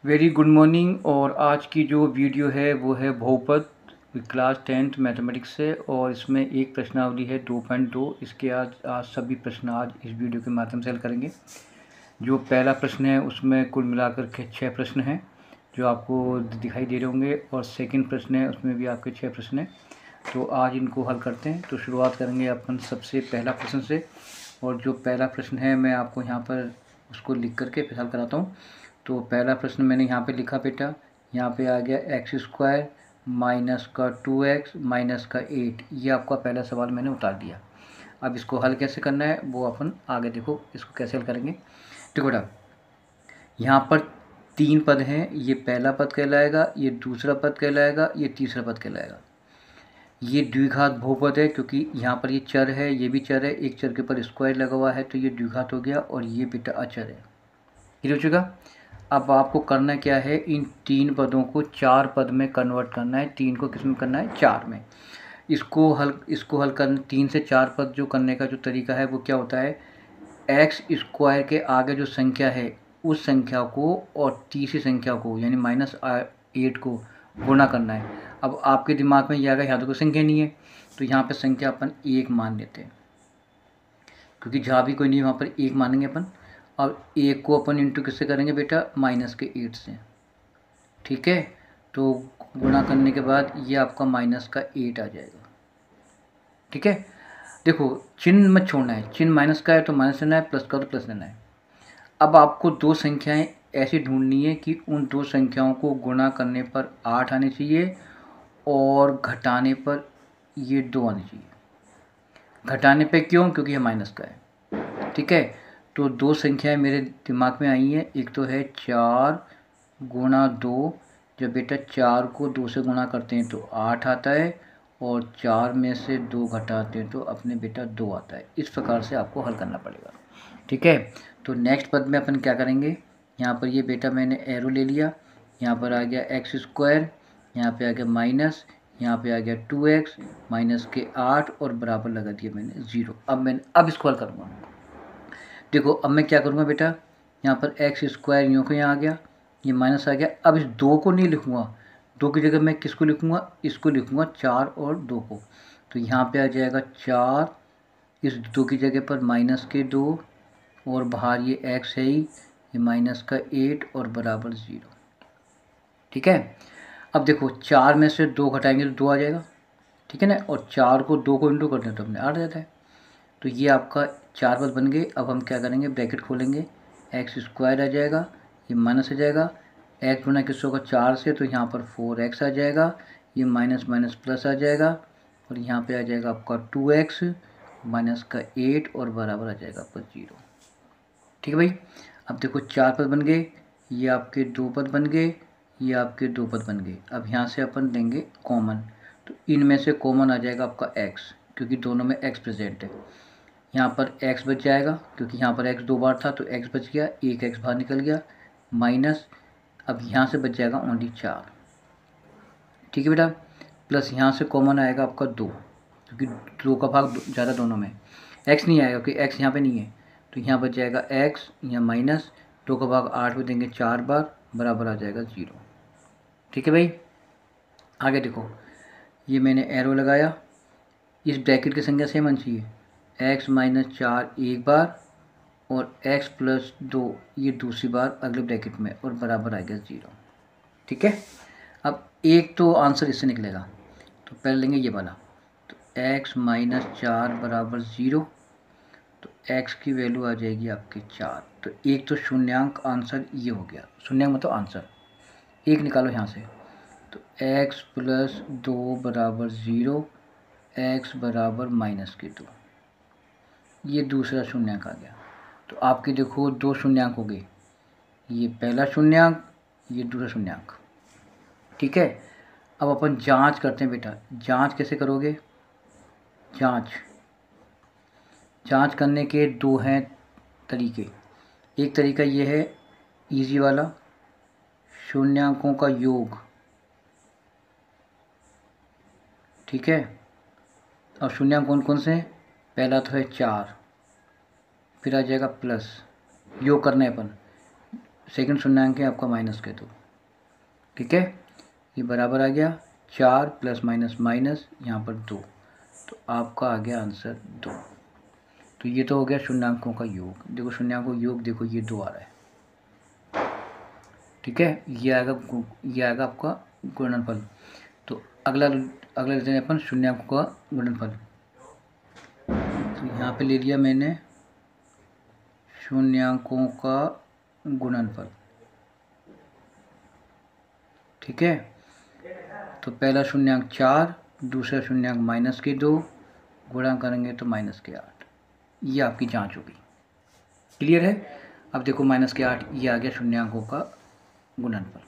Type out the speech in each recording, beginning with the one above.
Very good morning. और आज की जो वीडियो है वो है बहुपद क्लास 10th मैथमेटिक्स से, और इसमें एक प्रश्नावली है 2.2। इसके आज सभी प्रश्न आज इस वीडियो के माध्यम से हल करेंगे। जो पहला प्रश्न है उसमें कुल मिलाकर के 6 प्रश्न हैं जो आपको दिखाई दे रहे होंगे, और सेकंड प्रश्न है उसमें भी आपके 6 प्रश्न हैं। तो आज इनको हल करते हैं। तो शुरुआत करेंगे अपन सबसे पहला प्रश्न से, और जो पहला प्रश्न है मैं आपको यहाँ पर उसको लिख करके फिर हल कराता हूँ। तो पहला प्रश्न मैंने यहाँ पे लिखा बेटा, यहाँ पे आ गया x² माइनस का 2x माइनस का 8। ये आपका पहला सवाल मैंने उतार दिया। अब इसको हल कैसे करना है वो अपन आगे देखो इसको कैसे हल करेंगे। देखो बेटा, यहाँ पर 3 पद हैं। ये पहला पद कहलाएगा, ये दूसरा पद कहलाएगा, ये तीसरा पद कहलाएगा। ये द्विघात बहुपद है क्योंकि यहाँ पर ये चर है, ये भी चर है, एक चर के ऊपर स्क्वायर लगा हुआ है तो ये द्विघात हो गया, और ये बेटा अचर है। ये हो चुका। अब आपको करना क्या है, इन 3 पदों को 4 पद में कन्वर्ट करना है। 3 को किस में करना है, 4 में। इसको हल करने 3 से 4 पद जो करने का जो तरीका है वो क्या होता है, x² के आगे जो संख्या है उस संख्या को और तीसरी संख्या को यानी -8 को गुणा करना है। अब आपके दिमाग में ये आएगा यहाँ तो कोई संख्या नहीं है, तो यहाँ पे संख्या अपन 1 मान लेते हैं, क्योंकि जहाँ भी कोई नहीं है वहाँ पर 1 मानेंगे अपन। और 1 को अपन इंटू किससे करेंगे बेटा, -8 से। ठीक है, तो गुणा करने के बाद ये आपका -8 आ जाएगा। ठीक है, देखो चिन्ह मत छोड़ना है, चिन्ह माइनस का है तो माइनस लेना है, प्लस का तो प्लस लेना है। अब आपको 2 संख्याएं ऐसी ढूंढनी है कि उन 2 संख्याओं को गुणा करने पर 8 आने चाहिए और घटाने पर ये 2 आने चाहिए। घटाने पे क्यों, क्योंकि ये माइनस का है। ठीक है, तो 2 संख्याएं मेरे दिमाग में आई हैं। एक तो है 4 गुणा 2। जब बेटा 4 को 2 से गुणा करते हैं तो 8 आता है, और 4 में से 2 घटाते हैं तो अपने बेटा 2 आता है। इस प्रकार से आपको हल करना पड़ेगा। ठीक है, तो नेक्स्ट पद में अपन क्या करेंगे, यहाँ पर ये बेटा मैंने एरो ले लिया, यहाँ पर आ गया x², यहाँ पे आ गया माइनस, यहाँ पे आ गया 2x माइनस के 8 और बराबर लगा दिया मैंने 0। अब इसको हल करूँगा। देखो अब मैं क्या करूँगा बेटा, यहाँ पर x² यूँ को यहाँ आ गया, ये माइनस आ गया। अब इस 2 को नहीं लिखूँगा, 2 की जगह मैं किसको लिखूँगा, इसको लिखूँगा 4 और 2 को। तो यहाँ पे आ जाएगा 4, इस 2 की जगह पर -2, और बाहर ये x है ही, ये -8 और बराबर 0। ठीक है, अब देखो 4 में से 2 घटाएंगे तो 2 आ जाएगा। ठीक है ना, और 4 को 2 को इंटू करते हैं तो अपने 8 जाता है। तो ये आपका 4 पद बन गए। अब हम क्या करेंगे, ब्रैकेट खोलेंगे, x² आ जाएगा, ये माइनस आ जाएगा, x गुना किस होगा 4 से, तो यहाँ पर 4x आ जाएगा, ये माइनस माइनस प्लस आ जाएगा, और यहाँ पे आ जाएगा आपका 2x माइनस का 8 और बराबर आ जाएगा आपका 0। ठीक है भाई, अब देखो 4 पद बन गए, ये आपके 2 पद बन गए, ये आपके 2 पद बन गए। अब यहाँ से अपन लेंगे कॉमन, तो इनमें से कॉमन आ जाएगा आपका x, क्योंकि दोनों में x प्रेजेंट है। यहाँ पर x बच जाएगा, क्योंकि यहाँ पर x 2 बार था तो x बच गया, एक x बाहर निकल गया, माइनस, अब यहाँ से बच जाएगा ओनली 4। ठीक है बेटा, प्लस यहाँ से कॉमन आएगा आपका 2, क्योंकि 2 का भाग ज़्यादा दोनों में, x नहीं आएगा क्योंकि x यहाँ पे नहीं है, तो यहाँ बच जाएगा x, यहाँ माइनस 2 का भाग 8 में देंगे 4 बार, बराबर आ जाएगा 0। ठीक है भाई, आगे देखो, ये मैंने एरो लगाया, इस ब्रैकेट की संख्या सेम आनी चाहिए, x -4 एक बार और x + 2 ये दूसरी बार अगले ब्रैकेट में, और बराबर आ गया 0। ठीक है, अब एक तो आंसर इससे निकलेगा, तो पहले लेंगे ये वाला, तो x -4 बराबर 0, तो x की वैल्यू आ जाएगी आपकी 4। तो एक तो शून्यांक आंसर ये हो गया, शून्यांक मतलब आंसर, एक निकालो यहाँ से, तो x + 2 बराबर 0, x बराबर -2, ये दूसरा शून्यांक आ गया। तो आपके देखो 2 शून्यांक हो गए, ये पहला शून्यांक, ये दूसरा शून्यांक। ठीक है, अब अपन जांच करते हैं बेटा। जांच कैसे करोगे, जांच करने के 2 हैं तरीके। एक तरीका ये है इजी वाला, शून्यांकों का योग। ठीक है, अब शून्यांक कौन कौन से हैं, पहला तो है 4, फिर आ जाएगा प्लस, योग करना है अपन, सेकंड शून्यांक है आपका माइनस के 2, ठीक है। ये बराबर आ गया 4 प्लस माइनस माइनस यहाँ पर 2, तो आपका आ गया आंसर 2। तो ये तो हो गया शून्यांकों का योग। देखो शून्यांकों का योग देखो ये 2 आ रहा है, ठीक है। ये आएगा आपका गुणनफल। तो अगला लेते हैं अपन शून्यांकों का गुणनफल। तो यहाँ पे ले लिया मैंने शून्यांकों का गुणनफल, ठीक है। तो पहला शून्यांक 4, दूसरा शून्यांक माइनस के 2, गुणा करेंगे तो माइनस के 8। ये आपकी जांच होगी, क्लियर है। अब देखो माइनस के 8 ये आ गया शून्यांकों का गुणनफल,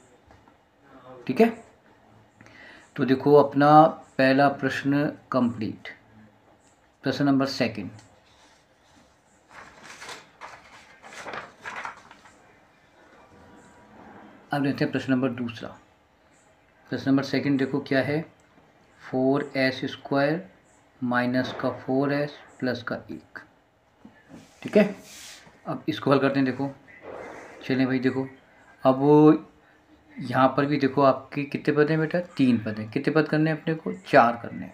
ठीक है। तो देखो अपना पहला प्रश्न कंप्लीट। प्रश्न नंबर सेकंड, अब लेते हैं प्रश्न नंबर दूसरा। प्रश्न नंबर सेकंड देखो क्या है, 4s² माइनस का 4s प्लस का 1, ठीक है। अब इसको हल करते हैं। देखो चलें भाई, देखो अब यहाँ पर भी देखो आपके कितने पद हैं बेटा, 3 पद हैं। कितने पद करने हैं अपने को, 4 करने हैं।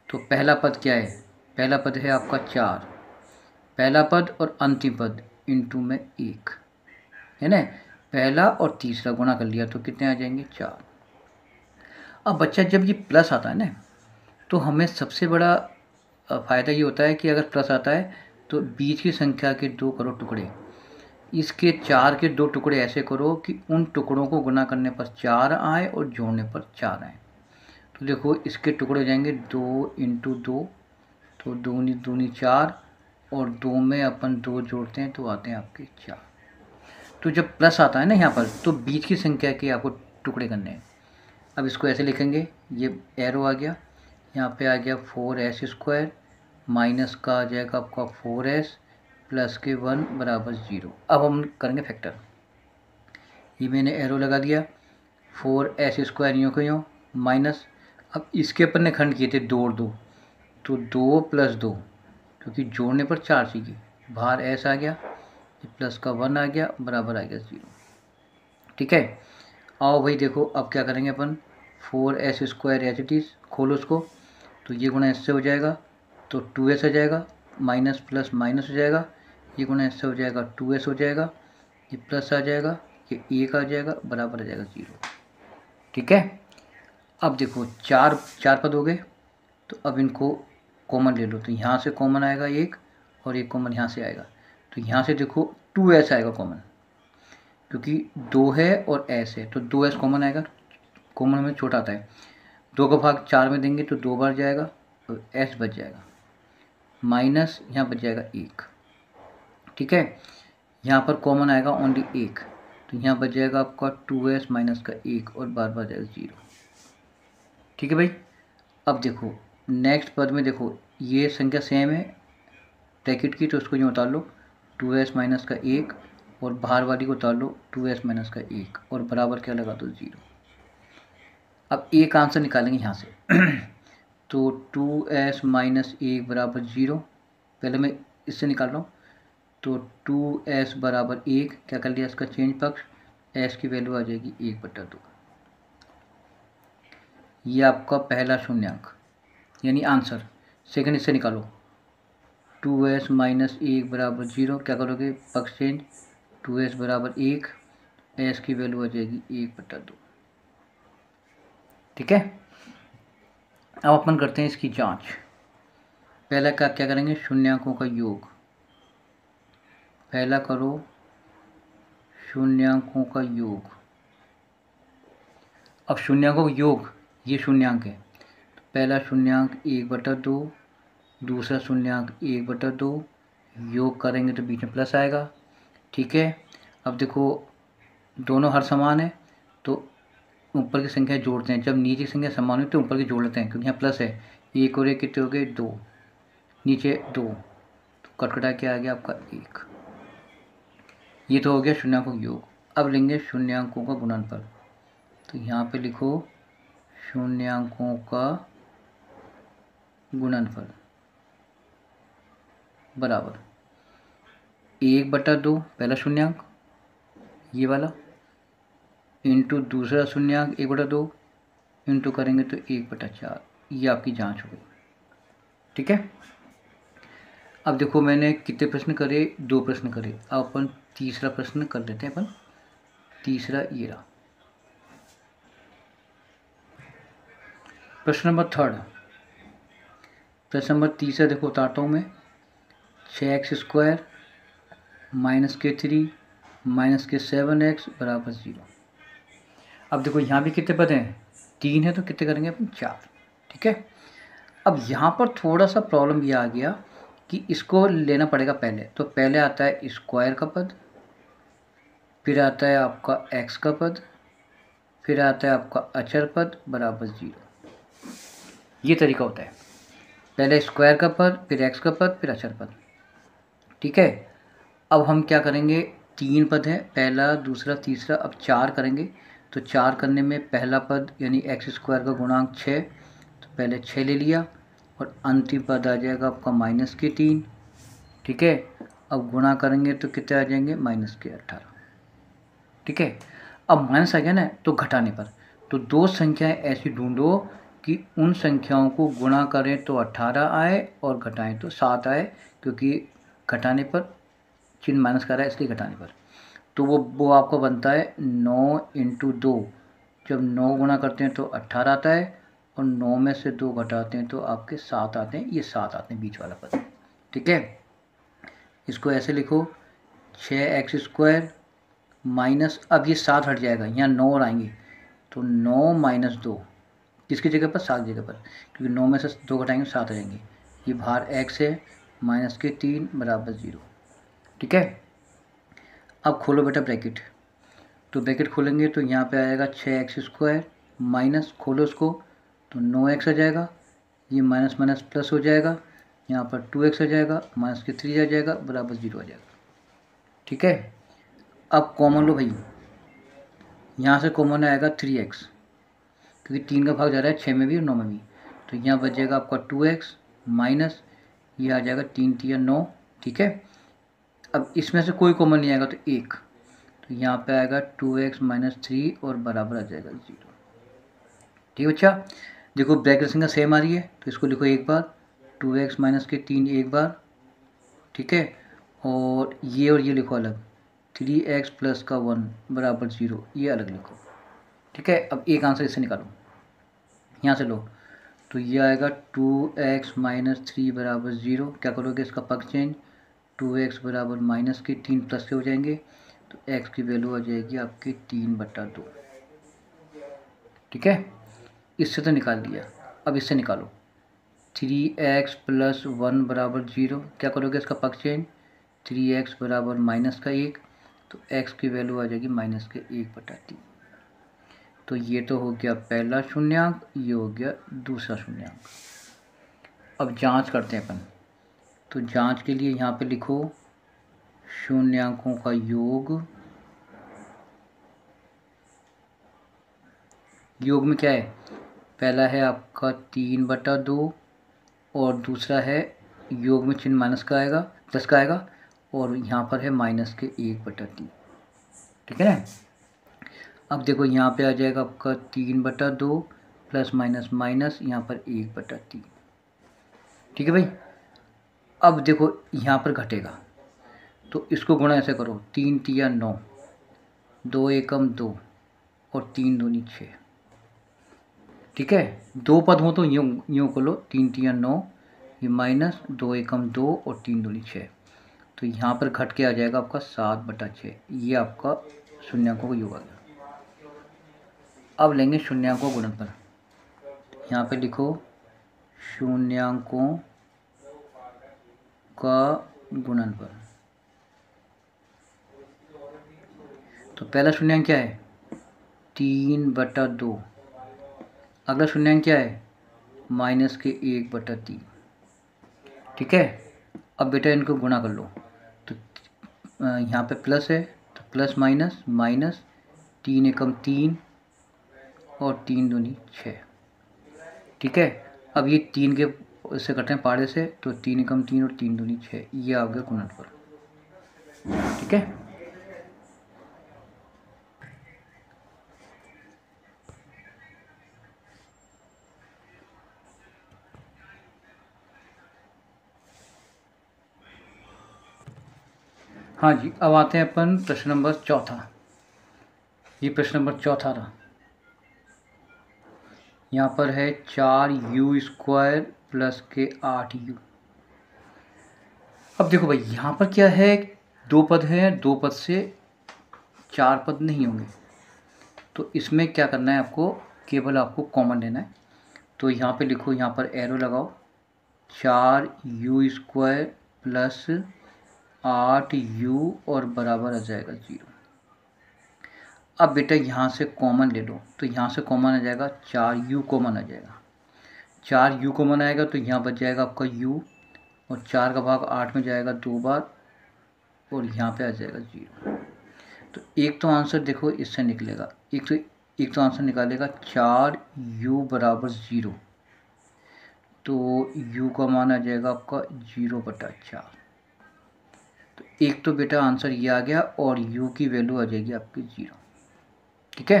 तो पहला पद क्या है, पहला पद है आपका 4, पहला पद और अंतिम पद इंटू में 1 है ना। पहला और तीसरा गुणा कर लिया तो कितने आ जाएंगे, 4। अब बच्चा जब ये प्लस आता है ना, तो हमें सबसे बड़ा फ़ायदा ये होता है कि अगर प्लस आता है तो बीच की संख्या के 2 करो टुकड़े, इसके 4 के 2 टुकड़े ऐसे करो कि उन टुकड़ों को गुना करने पर 4 आए और जोड़ने पर 4 आए। तो देखो इसके टुकड़े हो जाएंगे 2 इंटू 2, तो 2 दूनी 4, और 2 में अपन 2 जोड़ते हैं तो आते हैं आपके 4। तो जब प्लस आता है ना यहाँ पर, तो बीच की संख्या के आपको टुकड़े करने हैं। अब इसको ऐसे लिखेंगे, ये एरो आ गया, यहाँ पे आ गया 4s² माइनस का आ जाएगा आपका 4s प्लस के 1 बराबर 0। अब हम करेंगे फैक्टर। ये मैंने एरो लगा दिया, 4s² यूँ को यूँ माइनस, अब इसके अपन ने खंड किए थे 2 और 2, तो 2 प्लस 2, क्योंकि जोड़ने पर 4 चाहिए, बाहर s आ गया, प्लस का 1 आ गया, बराबर आ गया 0, ठीक है। आओ भाई देखो अब क्या करेंगे अपन, 4s² एज इट इज़, खोलो उसको, तो ये गुणा इससे हो जाएगा तो 2s आ जाएगा, माइनस प्लस माइनस हो जाएगा, ये गुणा इससे हो जाएगा 2s हो जाएगा, ये प्लस आ जाएगा, ये 1 आ जाएगा, बराबर आ जाएगा 0, ठीक है। अब देखो चार पद हो गए, तो अब इनको कॉमन ले लो, तो यहाँ से कॉमन आएगा 1 और एक कॉमन यहाँ से आएगा, तो यहाँ से देखो 2s आएगा कॉमन, क्योंकि 2 है और s है, तो 2s कॉमन आएगा। कॉमन में छोटा आता है, 2 का भाग 4 में देंगे तो 2 बार जाएगा और s बच जाएगा, माइनस यहाँ बच जाएगा 1, ठीक है। यहाँ पर कॉमन आएगा ओनली 1, तो यहाँ बच जाएगा आपका 2s माइनस का 1 और बार बार जाएगा 0, ठीक है भाई। अब देखो नेक्स्ट पद में देखो ये संख्या सेम है ब्रैकेट की, तो उसको यूँ उतार लो 2s माइनस का 1 और बाहर वाली को उतार लो 2s माइनस का 1 और बराबर क्या लगा दो 0। अब एक आंसर निकालेंगे यहाँ से तो 2s माइनस 1 बराबर 0, पहले मैं इससे निकाल रहा हूँ, तो 2s बराबर 1, क्या कर लिया इसका चेंज पक्ष, s की वैल्यू आ जाएगी 1/2। ये आपका पहला शून्यांक यानी आंसर। सेकंड इससे निकालो, 2s माइनस 1 बराबर 0, क्या करोगे पक्ष चेंज, 2s बराबर 1, s की वैल्यू आ जाएगी 1/2, ठीक है। अब अपन करते हैं इसकी जांच। पहला क्या करेंगे, शून्यांकों का योग, पहला करो शून्यांकों का योग। अब शून्यांकों का योग, ये शून्यांक है, तो पहला शून्यांक 1/2, दूसरा शून्यांक 1/2, योग करेंगे तो बीच में प्लस आएगा, ठीक है। अब देखो दोनों हर समान है तो ऊपर की संख्या जोड़ते हैं, जब नीचे की संख्या समान हो तो ऊपर की जोड़ लेते हैं, क्योंकि यहाँ प्लस है, 1 और 1 कितने हो गए 2, नीचे 2, तो कटकटा के आ गया आपका 1। ये तो हो गया शून्यांकों का योग। अब लेंगे शून्यांकों का गुणनफल, तो यहाँ पे लिखो शून्यांकों का गुणनफल बराबर 1/2 पहला शून्यांक, ये वाला इंटू दूसरा शून्यांक 1/2 इंटू करेंगे तो 1/4। ये आपकी जांच हो गई। ठीक है। अब देखो मैंने कितने प्रश्न करे, 2 प्रश्न करे। अब अपन तीसरा प्रश्न कर लेते हैं। अपन तीसरा ये रहा, प्रश्न नंबर 3। प्रश्न नंबर तीसरा देखो बताता हूँ मैं। 6x² -3 -7x बराबर 0। अब देखो यहाँ भी कितने पद हैं, 3 है, तो कितने करेंगे अपन, 4। ठीक है। अब यहाँ पर थोड़ा सा प्रॉब्लम ये आ गया कि इसको लेना पड़ेगा पहले। तो पहले आता है स्क्वायर का पद, फिर आता है आपका x का पद, फिर आता है आपका अचर पद बराबर 0। ये तरीका होता है, पहले स्क्वायर का पद, फिर x का पद, फिर अचर पद। ठीक है। अब हम क्या करेंगे, 3 पद है, पहला दूसरा तीसरा, अब 4 करेंगे। तो 4 करने में पहला पद यानी x² का गुणांक 6, तो पहले 6 ले लिया, और अंतिम पद आ जाएगा आपका -3। ठीक है। अब गुणा करेंगे तो कितने आ जाएंगे, -18। ठीक है। अब माइनस आ गया ना, तो घटाने पर तो 2 संख्याएं ऐसी ढूंढो कि उन संख्याओं को गुणा करें तो 18 आए और घटाएं तो 7 आए, क्योंकि घटाने पर चिन्ह माइनस का रहा है इसलिए घटाने पर। तो वो आपका बनता है 9 × 2। जब 9 गुणा करते हैं तो 18 आता है, और 9 में से 2 घटाते हैं तो आपके 7 आते हैं। ये 7 आते हैं बीच वाला पद। ठीक है। इसको ऐसे लिखो, 6x² माइनस, अब ये 7 हट जाएगा, यहाँ 9 और आएंगे, तो 9 - 2 किसकी जगह पर, 7 जगह पर, क्योंकि 9 में से 2 घटाएंगे 7 आ जाएंगे। ये बाहर x है, -3 बराबर 0। ठीक है। अब खोलो बेटा ब्रैकेट। तो ब्रैकेट खोलेंगे तो यहाँ पे आएगा 6x² माइनस, खोलो उसको तो 9x आ जाएगा, ये माइनस माइनस प्लस हो जाएगा, यहाँ पर 2x आ जाएगा, -3 आ जाएगा, बराबर 0 आ जाएगा। ठीक है। अब कॉमन लो भाई, यहाँ से कॉमन आएगा 3x, क्योंकि 3 का भाग जा रहा है 6 में भी और 9 में भी। तो यहाँ बच जाएगा आपका 2x माइनस, ये आ जाएगा 3 × 3 = 9। ठीक है। अब इसमें से कोई कॉमन नहीं आएगा तो 1, तो यहाँ पे आएगा 2x - 3 और बराबर आ जाएगा 0। ठीक है बच्चा। देखो ब्रैकेट संख्या सेम आ रही है, तो इसको लिखो एक बार, 2x - 3 एक बार। ठीक है। और ये लिखो अलग, 3x + 1 बराबर 0, ये अलग लिखो। ठीक है। अब एक आंसर इससे निकालो, यहाँ से लो, तो ये आएगा 2x - 3 बराबर 0। क्या करोगे, इसका पक्ष चेंज, 2x बराबर -3 प्लस से हो जाएंगे, तो x की वैल्यू आ जाएगी आपकी 3/2। ठीक है। इससे तो निकाल दिया, अब इससे निकालो, 3x + 1 बराबर 0। क्या करोगे, इसका पक्ष चेंज, 3x बराबर -1, तो x की वैल्यू आ जाएगी -1/3। तो ये तो हो गया पहला शून्यांक, ये हो गया दूसरा शून्यांक। अब जांच करते हैं अपन। तो जांच के लिए यहाँ पे लिखो शून्यांकों का योग। योग में क्या है, पहला है आपका 3/2 और दूसरा है योग में चिन्ह माइनस का आएगा, 10 का आएगा, और यहाँ पर है -1/3। ठीक है ना। अब देखो यहाँ पे आ जाएगा आपका 3/2 प्लस माइनस माइनस, यहाँ पर 1/3। ठीक है भाई। अब देखो यहाँ पर घटेगा, तो इसको गुणा ऐसे करो, 3 × 3 = 9, 2 एकम 2 और 3 दूनी 6। ठीक है। 2 पद हो तो यूँ कर लो, 3 × 3 = 9, ये माइनस 2 एकम 2 और 3 दूनी 6, तो यहाँ पर घट के आ जाएगा आपका 7/6। ये आपका शून्यांकों का योग आ गया। अब लेंगे शून्यांकों गुणनफल। यहाँ पे लिखो शून्यांकों का गुणनफल। तो पहला शून्यांक क्या है, 3/2। अगला शून्यांक क्या है, -1/3। ठीक है। अब बेटा इनको गुणा कर लो, तो यहाँ पे प्लस है, तो प्लस माइनस माइनस, 3 एकम 3 और 3 दूनी 6। ठीक है। अब ये 3 के इससे कट रहे हैं पाड़े से, तो 3 एकम 3 और 3 दूनी 6, ये आ गया गुणनफल। ठीक है। हाँ जी, अब आते हैं अपन प्रश्न नंबर चौथा। ये प्रश्न नंबर चौथा रहा। यहाँ पर है 4u² प्लस के 8u। अब देखो भाई, यहाँ पर क्या है, दो पद हैं, दो पद से चार पद नहीं होंगे, तो इसमें क्या करना है आपको, केवल आपको कॉमन लेना है। तो यहाँ पे लिखो, यहाँ पर एरो लगाओ, 4u² प्लस 8u और बराबर आ जाएगा 0। अब बेटा यहाँ से कॉमन ले लो, तो यहाँ से कॉमन आ जाएगा 4u कॉमन आ जाएगा। 4u कॉमन आएगा तो यहाँ बच जाएगा आपका u, और 4 का भाग 8 में जाएगा 2 बार, और यहाँ पे आ जाएगा 0। तो एक तो आंसर देखो इससे निकलेगा, एक तो आंसर निकालेगा 4u बराबर 0, तो u का मान आ जाएगा आपका 0/4। तो एक तो बेटा आंसर ये आ गया, और u की वैल्यू आ जाएगी आपकी 0। ठीक है,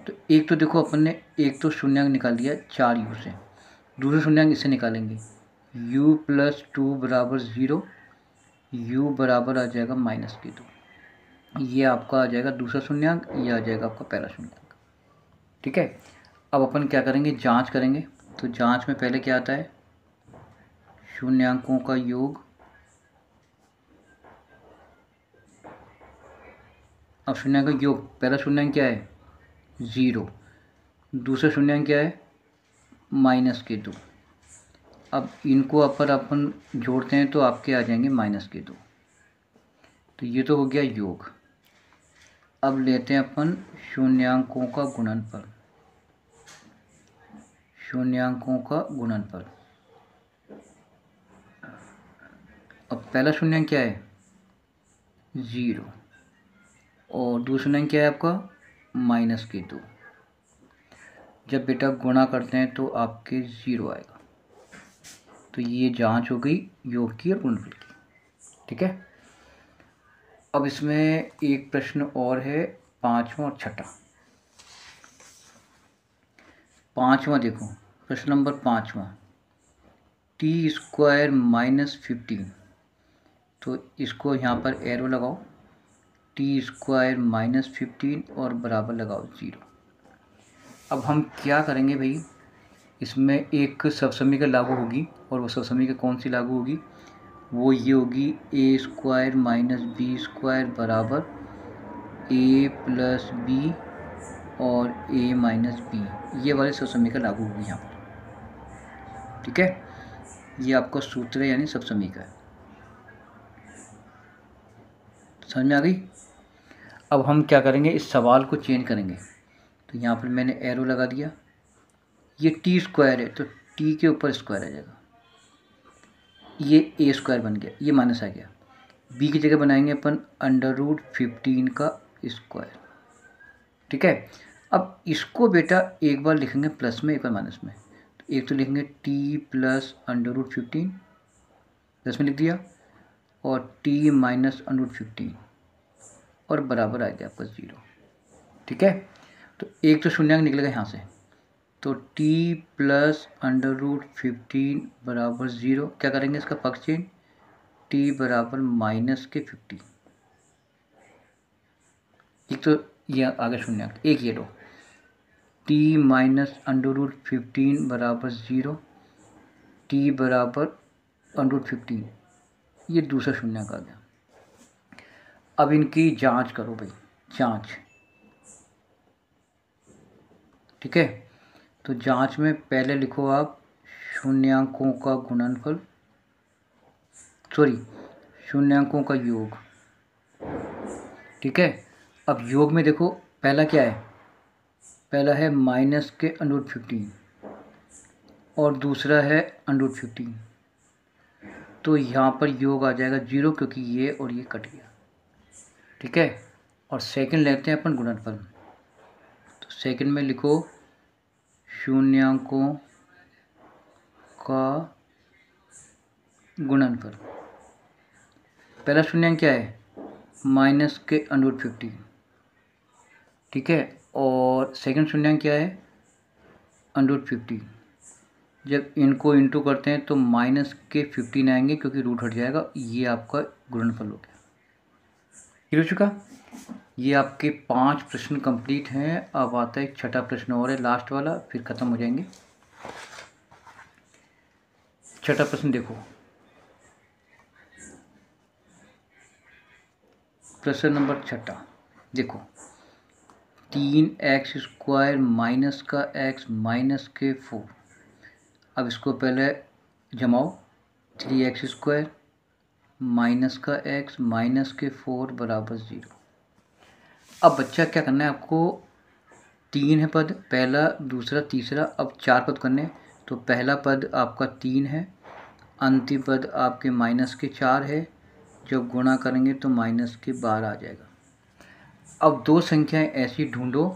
तो एक तो देखो अपन ने एक तो शून्यांक निकाल दिया 4u से, दूसरा शून्यांक इससे निकालेंगे, u + 2 बराबर 0, u बराबर आ जाएगा -2। ये आपका आ जाएगा दूसरा शून्यांक, ये आ जाएगा आपका पहला शून्यांक। ठीक है, अब अपन क्या करेंगे, जांच करेंगे। तो जांच में पहले क्या आता है, शून्यांकों का योग। अब शून्यांक का योग, पहला शून्यांक क्या है 0, दूसरा शून्यांक क्या है -2। अब इनको अपन जोड़ते हैं तो आपके आ जाएंगे -2। तो ये तो हो गया योग। अब लेते हैं अपन शून्यांकों का गुणनफल। शून्यांकों का गुणनफल, अब पहला शून्यांक क्या है 0, और दूसरा शून्यांक क्या है आपका -2। जब बेटा गुणा करते हैं तो आपके 0 आएगा। तो ये जांच हो गई योग की और गुणनफल की। ठीक है, अब इसमें एक प्रश्न और है, पांचवा और छठा। पांचवा देखो, प्रश्न नंबर पांचवा, t² -15। तो इसको यहाँ पर एरो लगाओ, t² -15 और बराबर लगाओ 0। अब हम क्या करेंगे भाई, इसमें एक सबसमीकरण लागू होगी, और वो सबसमीकरण कौन सी लागू होगी, वो ये होगी a² - b² बराबर a + b और a - b। ये वाले सबसमीकरण लागू होगी यहाँ पर। ठीक है, ये आपका सूत्र है, यानी सबसमीकरण। समझ में आ गई। अब हम क्या करेंगे, इस सवाल को चेंज करेंगे। तो यहाँ पर मैंने एरो लगा दिया, ये t² है तो t के ऊपर स्क्वायर आ जाएगा, ये a² बन गया, ये माइनस आ गया। b की जगह बनाएंगे अपन √15 का स्क्वायर। ठीक है, अब इसको बेटा एक बार लिखेंगे प्लस में, एक बार माइनस में। तो एक तो लिखेंगे t + √15, प्लस में लिख दिया, और t - √15 और बराबर आ गया आपका 0। ठीक है, तो एक तो शून्यांक निकलेगा यहाँ से, तो t + √15 बराबर 0। क्या करेंगे इसका पक्ष चेंज, t बराबर -50। एक तो ये आगे शून्यांक, एक ये लो, t - √15 बराबर 0, t बराबर √15, ये दूसरा शून्यांक आ गया। अब इनकी जांच करो भाई, जांच। ठीक है, तो जांच में पहले लिखो आप शून्यांकों का गुणनफल, शून्यांकों का योग। ठीक है, अब योग में देखो पहला क्या है, पहला है -√15 और दूसरा है √15। तो यहाँ पर योग आ जाएगा 0, क्योंकि ये और ये कट गया। ठीक है, और सेकंड लेते हैं अपन गुणनफल। तो सेकंड में लिखो शून्यांकों का गुणनफल। पहला शून्यांक क्या है -√15। ठीक है, और सेकंड शून्यांक क्या है √15। जब इनको इंटू करते हैं तो -15 आएंगे, क्योंकि रूट हट जाएगा। ये आपका गुणनफल हो गया। क्लियर हो चुका। ये आपके 5 प्रश्न कंप्लीट हैं। अब आता है एक छठा प्रश्न और है, लास्ट वाला, फिर ख़त्म हो जाएंगे। छठा प्रश्न देखो, प्रश्न नंबर छठा देखो, 3x² माइनस का x माइनस के 4। अब इसको पहले जमाओ, 3x² माइनस का x माइनस के 4 बराबर 0। अब बच्चा क्या करना है आपको, 3 है पद, पहला दूसरा तीसरा, अब 4 पद करने। तो पहला पद आपका 3 है, अंतिम पद आपके माइनस के 4 है। जब गुणा करेंगे तो माइनस के 12 आ जाएगा। अब दो संख्याएं ऐसी ढूंढो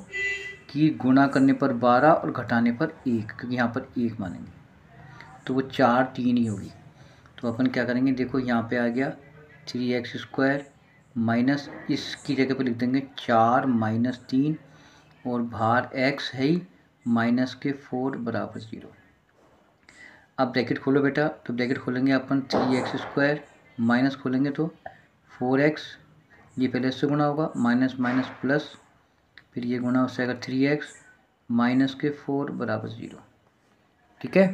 कि गुणा करने पर 12 और घटाने पर 1, क्योंकि यहाँ पर 1 मानेंगे तो वो 4 3 ही होगी। तो अपन क्या करेंगे, देखो यहाँ पे आ गया 3x² माइनस, इसकी जगह पर लिख देंगे 4 माइनस 3 और भार x है ही माइनस के 4 बराबर 0। अब ब्रैकेट खोलो बेटा, तो ब्रैकेट खोलेंगे अपन 3x² माइनस खोलेंगे तो 4x, ये पहले इससे गुणा होगा, माइनस माइनस प्लस, फिर ये गुणा हो जाएगा 3x माइनस के 4 बराबर 0। ठीक है।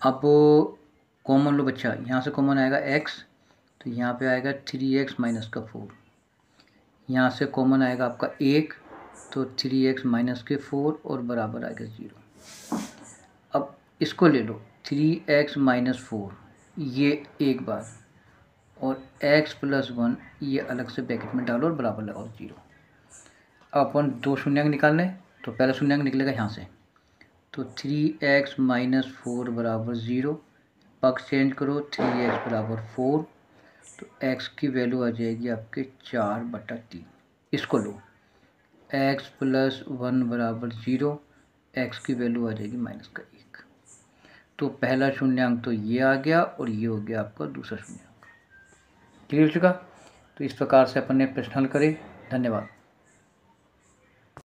अब कॉमन लो बच्चा, यहाँ से कॉमन आएगा x, तो यहाँ पे आएगा 3x माइनस का 4। यहाँ से कॉमन आएगा आपका 1, तो 3x माइनस के 4 और बराबर आएगा 0। अब इसको ले लो, 3x माइनस 4 ये एक बार, और x प्लस 1 ये अलग से ब्रैकेट में डालो और बराबर लगाओ 0। अब अपन दो शून्यांक निकालने, तो पहला शून्यांक निकलेगा यहाँ से, तो 3x माइनस 4 बराबर 0। पक्ष चेंज करो, 3x बराबर 4, तो x की वैल्यू आ जाएगी आपके 4/3। इसको लो, x प्लस 1 बराबर 0, x की वैल्यू आ जाएगी माइनस का 1। तो पहला शून्यांक तो ये आ गया और ये हो गया आपका दूसरा शून्यांक। क्लियर हो चुका। तो इस प्रकार से अपन ने प्रश्न हल करे। धन्यवाद।